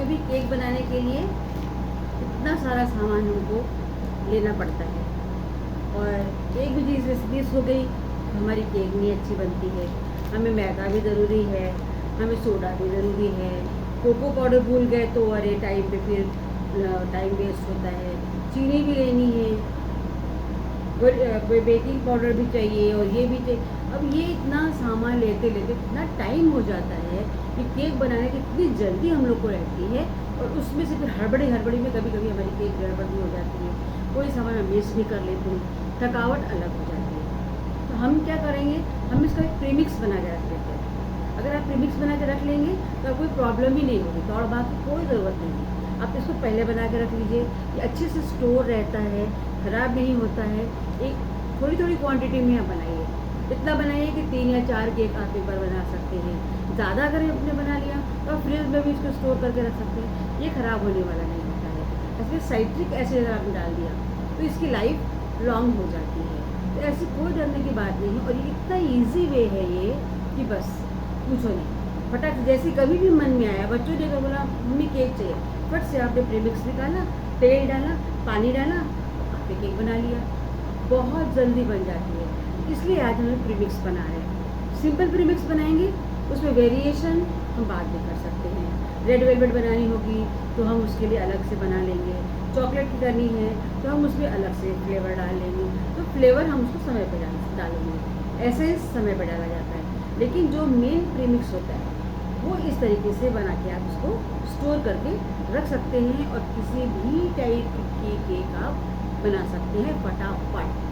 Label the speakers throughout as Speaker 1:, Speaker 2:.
Speaker 1: कोई भी केक बनाने के लिए इतना सारा सामान हमको लेना पड़ता है, और एक भी चीज़ मिस हो गई तो हमारी केक नहीं अच्छी बनती है। हमें मैदा भी ज़रूरी है, हमें सोडा भी ज़रूरी है, कोको पाउडर भूल गए तो अरे टाइम पे फिर टाइम वेस्ट होता है। चीनी भी लेनी है, बेकिंग पाउडर भी चाहिए, और ये भी चाहिए। अब ये इतना सामान लेते लेते इतना टाइम हो जाता है कि केक बनाने की इतनी जल्दी हम लोग को रहती है, और उसमें से फिर हड़बड़ी में कभी कभी हमारी केक गड़बड़ भी हो जाती है, कोई सामान हम मिस भी कर लेते हैं, थकावट अलग हो जाती है। तो हम क्या करेंगे, हम इसका एक प्रीमिक्स बना के रख लेते हैं। अगर आप प्रीमिक्स बना के रख लेंगे तो कोई प्रॉब्लम ही नहीं होगी, दौड़ भाग की कोई ज़रूरत नहीं है। आप इसको पहले बना के रख लीजिए, ये अच्छे से स्टोर रहता है, ख़राब नहीं होता है। एक थोड़ी थोड़ी क्वांटिटी में आप बनाइए, इतना बनाइए कि 3 या 4 केक आप एक बार बना सकते हैं। ज़्यादा अगर आपने बना लिया तो आप फ्रिज में भी इसको स्टोर करके रख सकते हैं, ये ख़राब होने वाला नहीं होता है। इसमें साइट्रिक एसिड अगर आपने डाल दिया तो इसकी लाइफ लॉन्ग हो जाती है। तो ऐसी कोई डरने की बात नहीं है, और ये इतना ईजी वे है ये कि बस पूछो नहीं। फटाक जैसे कभी भी मन में आया, बच्चों ने अगर बोला मम्मी केक चाहिए, फट से आपने प्रीमिक्स निकाला, तेल डाला, पानी डाला, आपने केक बना लिया, बहुत जल्दी बन जाती है। इसलिए आज हम प्रीमिक्स बना रहे हैं। सिंपल प्रीमिक्स बनाएंगे, उसमें वेरिएशन हम बाद में कर सकते हैं। रेड वेलवेट बनानी होगी तो हम उसके लिए अलग से बना लेंगे, चॉकलेट की करनी है तो हम उसमें अलग से फ्लेवर डाल लेंगे, तो फ्लेवर हम उसको समय पर डालेंगे। ऐसे ही समय पर डाला जाता है, लेकिन जो मेन प्रीमिक्स होता है वो इस तरीके से बना के आप उसको स्टोर करके रख सकते हैं, और किसी भी टाइप की केक आप बना सकते हैं फटाफट।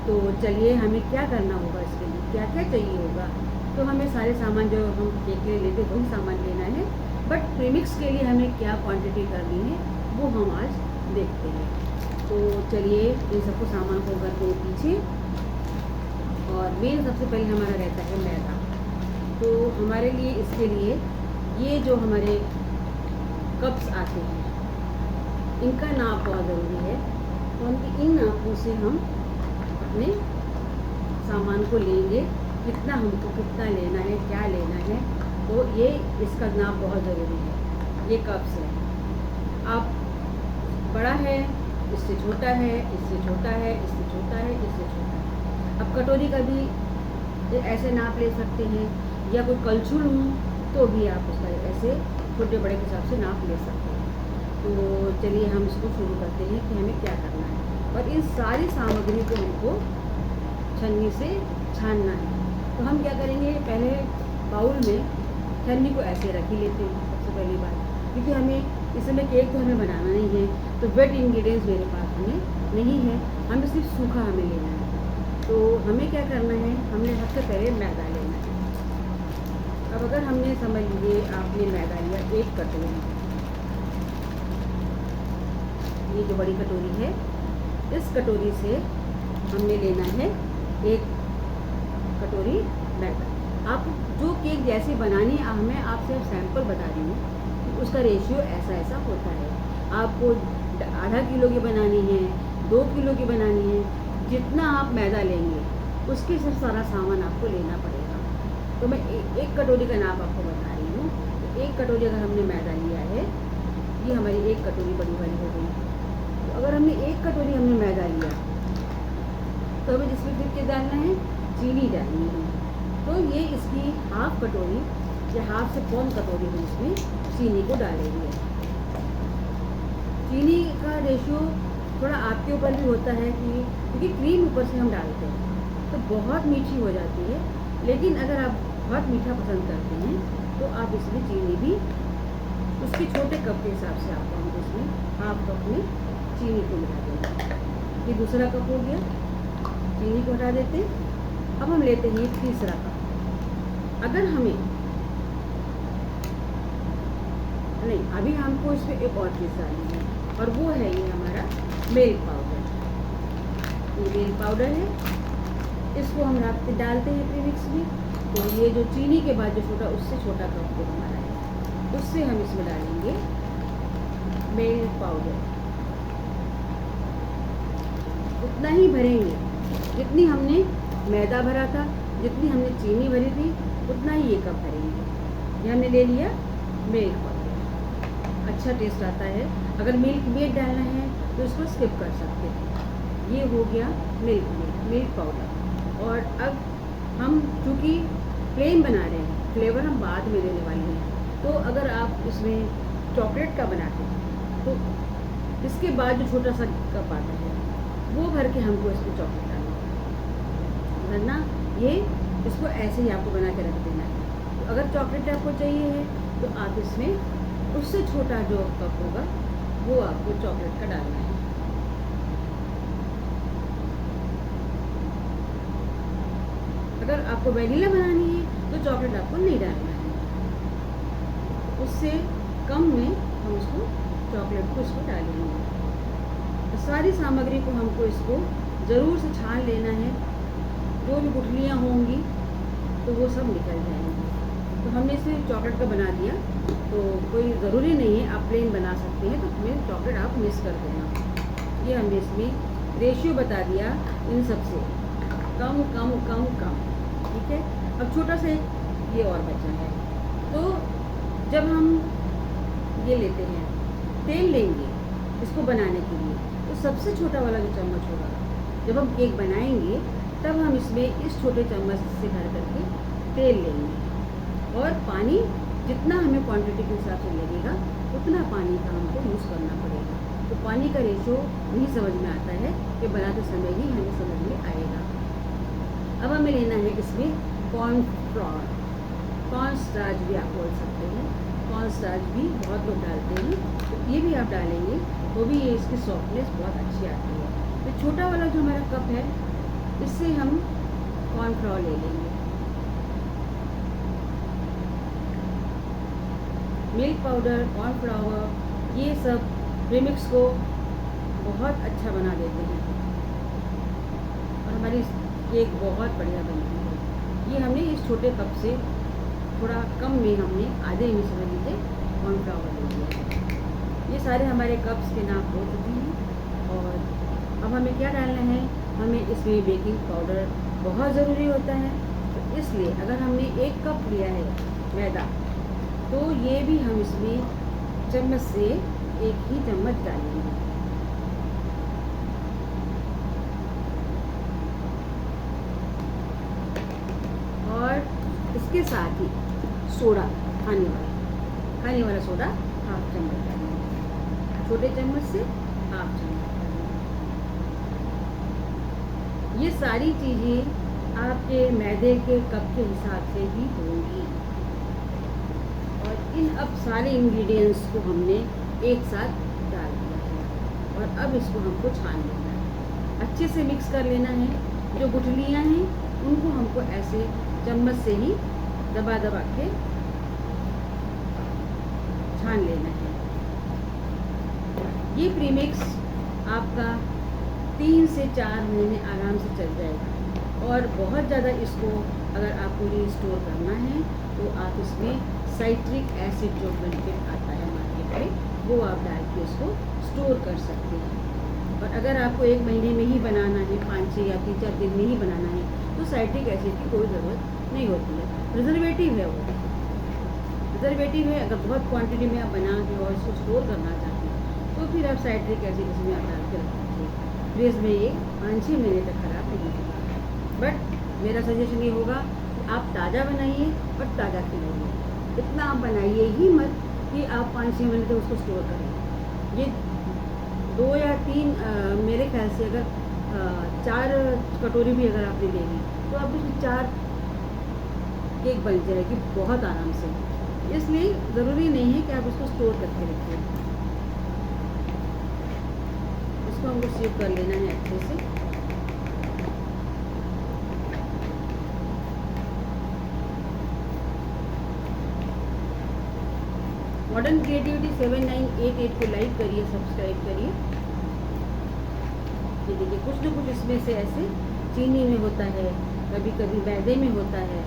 Speaker 1: तो चलिए हमें क्या करना होगा, इसके लिए क्या क्या चाहिए होगा। तो हमें सारे सामान जो हम केक के लिए लेते वही सामान लेना है, बट प्रीमिक्स के लिए हमें क्या क्वांटिटी करनी है वो हम आज देखते हैं। तो चलिए इन सबको सामान को करते हैं पीछे। और मेन सबसे पहले हमारा रहता है मैदा। तो हमारे लिए इसके लिए ये जो हमारे कप्स आते हैं इनका नाप बहुत ज़रूरी है, तो हम इन नापों से हम अपने सामान को लेंगे, कितना हमको कितना लेना है, क्या लेना है, तो ये इसका नाप बहुत ज़रूरी है। ये कप्स है, आप बड़ा है, इससे छोटा है, इससे छोटा है, इससे छोटा है, इससे छोटा है। अब कटोरी का भी ऐसे नाप ले सकते हैं, या कोई कलछुल हो तो भी आप उसका ऐसे छोटे बड़े के हिसाब से नाप ले सकते हैं। तो चलिए हम इसको शुरू करते हैं कि हमें क्या करना है। और इन सारी सामग्री को हमको छन्नी से छानना है। तो हम क्या करेंगे, पहले बाउल में छन्नी को ऐसे रख ही लेते हैं सबसे पहली बात, क्योंकि हमें इस समय केक तो हमें बनाना नहीं है, तो वेट इंग्रेडिएंट्स मेरे पास हमें नहीं है, हमें सिर्फ सूखा हमें लेना है। तो हमें क्या करना है, हमने सबसे पहले मैदा लेना है। अब अगर हमने समझ लीजिए आपने मैदा लिया 1 कटोरी, ये जो बड़ी कटोरी है इस कटोरी से हमने लेना है 1 कटोरी मैदा। आप जो केक जैसे बनानी है, मैं आपसे सैंपल बता रही हूँ कि उसका रेशियो ऐसा ऐसा होता है। आपको आधा किलो की बनानी है, 2 किलो की बनानी है, जितना आप मैदा लेंगे उसके से सारा सामान आपको लेना पड़ेगा। तो मैं एक कटोरी का नाप आपको बता रही हूँ। तो 1 कटोरी अगर हमने मैदा लिया है, ये हमारी 1 कटोरी बड़ी वाली हो गई। तो अगर हमने 1 कटोरी हमने मैदा लिया, तो हमें जिसमें फिर क्या डालना है, चीनी डालनी है। तो ये इसकी हाफ कटोरी या हाफ से पौन कटोरी हम इसमें चीनी को डालेंगे। चीनी का रेशियो थोड़ा आपके ऊपर भी होता है, कि क्योंकि क्रीम ऊपर से हम डालते हैं तो बहुत मीठी हो जाती है, लेकिन अगर आप बहुत मीठा पसंद करते हैं तो आप इसमें चीनी भी उसके छोटे कप के हिसाब से आपको हम इसमें हाफ कप में चीनी को मिला देंगे। ये दूसरा कप हो गया, चीनी को हटा देते हैं। अब हम लेते हैं तीसरा कप। अगर हमें नहीं, अभी हमको इसमें एक और चीज़ डालनी है, और वो है ये हमारा मिल्क पाउडर। ये मिल्क पाउडर है, इसको हम डालते हैं प्रीमिक्स में। तो ये जो चीनी के बाद जो छोटा, उससे छोटा कप जो हमारा है, उससे हम इसमें डालेंगे मिल्क पाउडर। उतना ही भरेंगे जितनी हमने मैदा भरा था, जितनी हमने चीनी भरी थी, उतना ही ये कप भरेंगे। ये हमने ले लिया मिल्क पाउडर। अच्छा टेस्ट आता है। अगर मिल्क मेड डालना है तो इसको स्किप कर सकते हैं। ये हो गया मिल्क पाउडर। और अब हम चूँकि प्लेन बना रहे हैं, फ्लेवर हम बाद में देने वाले हैं, तो अगर आप इसमें चॉकलेट का बनाते हैं तो इसके बाद जो छोटा सा कप आता है वो भर के हमको इसमें चॉकलेट डालना है, वरना ये इसको ऐसे ही आपको बना के रख देना है। तो अगर चॉकलेट आपको चाहिए है तो आप इसमें उससे छोटा जो कप होगा वो आपको चॉकलेट का डालना है। अगर आपको वैनिला बनानी है तो चॉकलेट आपको नहीं डालना है, उससे कम में हम उसको चॉकलेट को इसको डालेंगे। तो सारी सामग्री को हमको इसको ज़रूर से छान लेना है, जो भी गुठलियाँ होंगी तो वो सब निकल जाएंगी। तो हमने इसे चॉकलेट का बना दिया, तो कोई ज़रूरी नहीं है, आप प्लेन बना सकते हैं, तो उसमें चॉकलेट आप मिक्स कर देना। ये हमने इसमें रेशियो बता दिया इन सब से, कम कम कम कम, ठीक है। अब छोटा सा ये और बचा है, तो जब हम ये लेते हैं तेल लेंगे इसको बनाने के लिए, तो सबसे छोटा वाला जो चम्मच होगा, जब हम केक बनाएंगे तब हम इसमें इस छोटे चम्मच से भर करके तेल लेंगे, और पानी जितना हमें क्वांटिटी के हिसाब से लगेगा उतना पानी का हमको यूज़ करना पड़ेगा। तो पानी का रेशो नहीं समझ में आता है, कि बनाते समय ही हमें समझ में आएगा। अब हमें लेना है इसमें कॉर्नफ्लोर, कॉर्न स्टार्च भी आप बोल सकते हैं, कॉर्न स्टार्च भी बहुत लोग डालते हैं, तो ये भी आप डालेंगे तो भी ये इसकी सॉफ्टनेस बहुत अच्छी आती है। तो छोटा वाला जो हमारा कप है इससे हम कॉर्नफ्लोर ले लेंगे। मिल्क पाउडर, कॉर्नफ्लावर, ये सब प्रीमिक्स को बहुत अच्छा बना देते हैं और हमारी केक बहुत बढ़िया बनती है। ये हमने इस छोटे कप से थोड़ा कम में, हमने आधे में समझ लीजिए कॉर्नफ्लावर ले लिया है। ये सारे हमारे कप्स के नाप हो चुके हैं। और अब हमें क्या डालना है, हमें इसमें बेकिंग पाउडर बहुत ज़रूरी होता है। तो इसलिए अगर हमने 1 कप लिया है मैदा, तो ये भी हम इसमें चम्मच से 1 ही चम्मच डालेंगे। और इसके साथ ही सोडा, खाने वाला सोडा 1/2 चम्मच डालेंगे, छोटे चम्मच से 1/2 चम्मच डालेंगे। ये सारी चीज़ें आपके मैदे के कप के हिसाब से ही होंगी। और इन अब सारे इंग्रेडिएंट्स को हमने एक साथ डाल दिया है, और अब इसको हमको छान लेना है, अच्छे से मिक्स कर लेना है। जो गुठलियाँ हैं उनको हमको ऐसे चम्मच से ही दबा दबा के छान लेना है। ये प्रीमिक्स आपका 3 से 4 महीने आराम से चल जाएगा। और बहुत ज़्यादा इसको अगर आपको रीस्टोर करना है तो आप इसमें साइट्रिक एसिड जो बेनिफिट आता है मार्केट में, वो आप डाल के इसको स्टोर कर सकते हैं। और अगर आपको 1 महीने में ही बनाना है, 5-6 या 3-4 दिन में ही बनाना है, तो साइट्रिक एसिड की कोई ज़रूरत नहीं होती है। प्रिजर्वेटिव है वो, प्रिजर्वेटिव है। अगर बहुत क्वांटिटी में आप बना के और इसको स्टोर करना चाहते हैं तो फिर आप साइट्रिक एसिड इसमें आप डाल के रख दीजिए, फ्रिज में ये 5-6 महीने तक खराब नहीं होगा। बट मेरा सजेशन ये होगा कि आप ताज़ा बनाइए और ताज़ा खिलाइए। इतना आप बनाइए ही मत कि आप 5-6 महीने तक उसको स्टोर करें। ये 2 या 3 मेरे ख्याल से अगर 4 कटोरी भी अगर आपने ले ली तो आप उसमें 4 केक बन जाएगी बहुत आराम से। इसलिए ज़रूरी नहीं है कि आप उसको स्टोर करके रखिए। इसको हमको सीव कर लेना है अच्छे से। मॉडर्न क्रिएटिविटी 7988 को लाइक करिए, सब्सक्राइब करिए। ये देखिए कुछ ना कुछ इसमें से ऐसे चीनी में होता है, कभी कभी मैदे में होता है,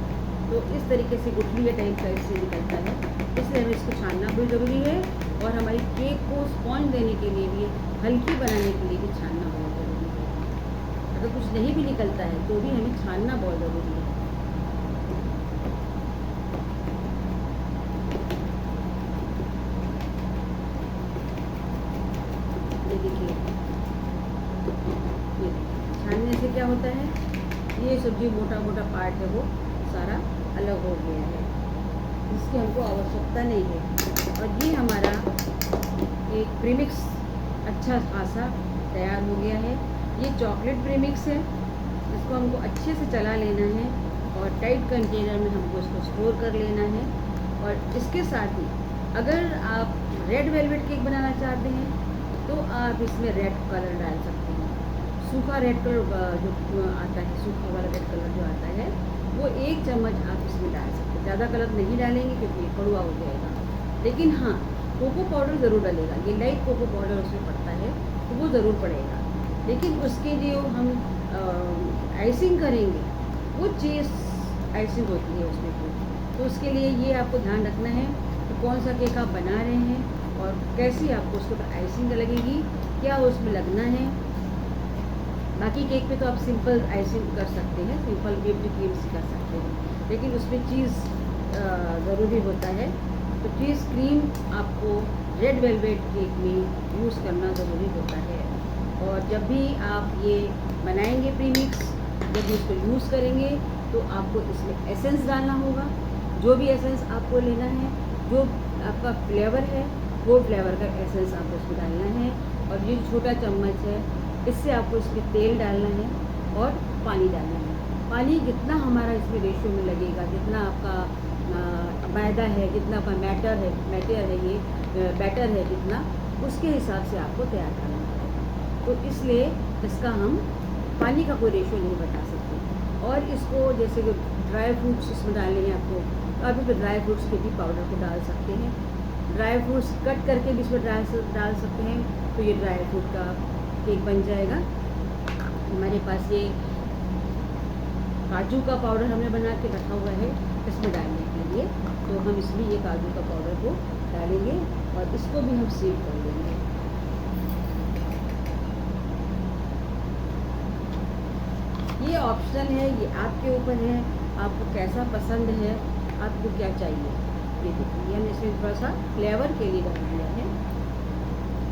Speaker 1: तो इस तरीके से गुठलिया टाइप का इससे निकलता है। इसलिए हमें इसको छानना भी ज़रूरी है, और हमारी केक को स्पॉन्ज देने के लिए भी, हल्की बनाने के लिए भी छानना बहुत ज़रूरी है। अगर कुछ नहीं भी निकलता है तो भी हमें छानना बहुत ज़रूरी है। सब जो मोटा मोटा पार्ट है वो सारा अलग हो गया है, इसकी हमको आवश्यकता नहीं है। और ये हमारा एक प्रीमिक्स अच्छा खासा तैयार हो गया है। ये चॉकलेट प्रीमिक्स है, इसको हमको अच्छे से चला लेना है और टाइट कंटेनर में हमको इसको स्टोर कर लेना है। और इसके साथ ही अगर आप रेड वेलवेट केक बनाना चाहते हैं तो आप इसमें रेड कलर डाल सकते हैं। सूखा रेड कलर जो आता है, सूखा वाला रेड कलर जो आता है वो 1 चम्मच आप इसमें डाल सकते हैं। ज़्यादा कलर नहीं डालेंगे क्योंकि कड़वा हो जाएगा। लेकिन हाँ, कोको पाउडर ज़रूर डलेगा, ये लाइट कोको पाउडर उसमें पड़ता है तो वो ज़रूर पड़ेगा। लेकिन उसके जो हम आइसिंग करेंगे वो चीज़ आइसिंग होती है उसमें तो उसके लिए ये आपको ध्यान रखना है कि कौन सा केक आप बना रहे हैं और कैसी आपको उसके ऊपर आइसिंग लगेगी, क्या उसमें लगना है। बाकी केक पे तो आप सिंपल आइसिंग कर सकते हैं, सिंपल व्हिप्ड क्रीम से कर सकते हैं, लेकिन उसमें चीज़ ज़रूरी होता है। तो चीज़ क्रीम आपको रेड वेलवेट केक में यूज़ करना ज़रूरी होता है। और जब भी आप ये बनाएंगे प्रीमिक्स, जब उसको यूज़ करेंगे तो आपको इसमें एसेंस डालना होगा। जो भी एसेंस आपको लेना है, जो आपका फ्लेवर है वो फ्लेवर का एसेंस आपको इसमें डालना है। और ये छोटा चम्मच है, इससे आपको इसमें तेल डालना है और पानी डालना है। पानी जितना हमारा इसमें रेशियो में लगेगा, जितना आपका मैदा है, जितना आपका बैटर है जितना, उसके हिसाब से आपको तैयार करना है। तो इसलिए इसका हम पानी का कोई रेशियो नहीं बता सकते। और इसको जैसे कि ड्राई फ्रूट्स इसमें डालने हैं आपको, तो आप इसमें ड्राई फ्रूट्स के भी पाउडर को डाल सकते हैं। ड्राई फ्रूट्स कट करके भी इसमें डाल सकते हैं, तो ये ड्राई फ्रूट का केक बन जाएगा। हमारे पास ये काजू का पाउडर हमने बना के रखा हुआ है इसमें डालने के लिए, तो हम इसमें ये काजू का पाउडर को डालेंगे और इसको भी हम सीव कर लेंगे। ये ऑप्शनल है, ये आपके ऊपर है, आपको कैसा पसंद है, आपको क्या चाहिए। ये देखिए हमने इसमें थोड़ा सा फ्लेवर के लिए डाल दिया है।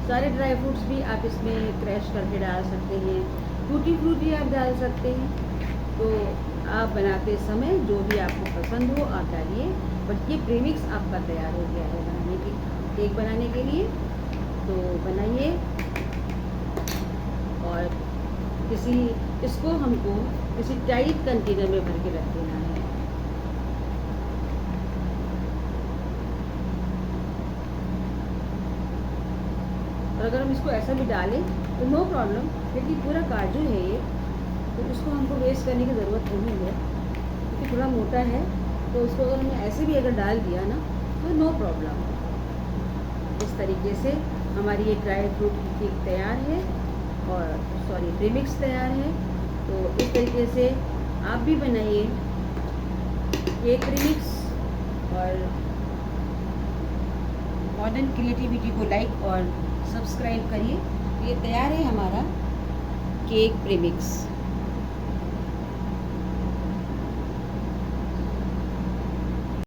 Speaker 1: सारे ड्राई फ्रूट्स भी आप इसमें क्रैश करके डाल सकते हैं, टूटी फ्रूटी आप डाल सकते हैं। तो आप बनाते समय जो भी आपको पसंद हो आप डालिए। बट ये प्रीमिक्स आपका तैयार हो गया है बनाने के केक बनाने के लिए, तो बनाइए। और इसको हमको किसी टाइट कंटेनर में भर के रख देना है। और अगर हम इसको ऐसा भी डालें तो नो प्रॉब्लम, लेकिन पूरा काजू है ये, तो उसको हमको वेस्ट करने की ज़रूरत नहीं है क्योंकि थोड़ा मोटा है। तो उसको अगर हमने ऐसे भी अगर डाल दिया ना तो नो प्रॉब्लम। इस तरीके से हमारी ये ड्राई फ्रूट की केक तैयार है और प्रीमिक्स तैयार है। तो इस तरीके से आप भी बनाइए केक प्रीमिक्स और मॉडर्न क्रिएटिविटी को लाइक और सब्सक्राइब करिए। ये तैयार है हमारा केक प्रीमिक्स।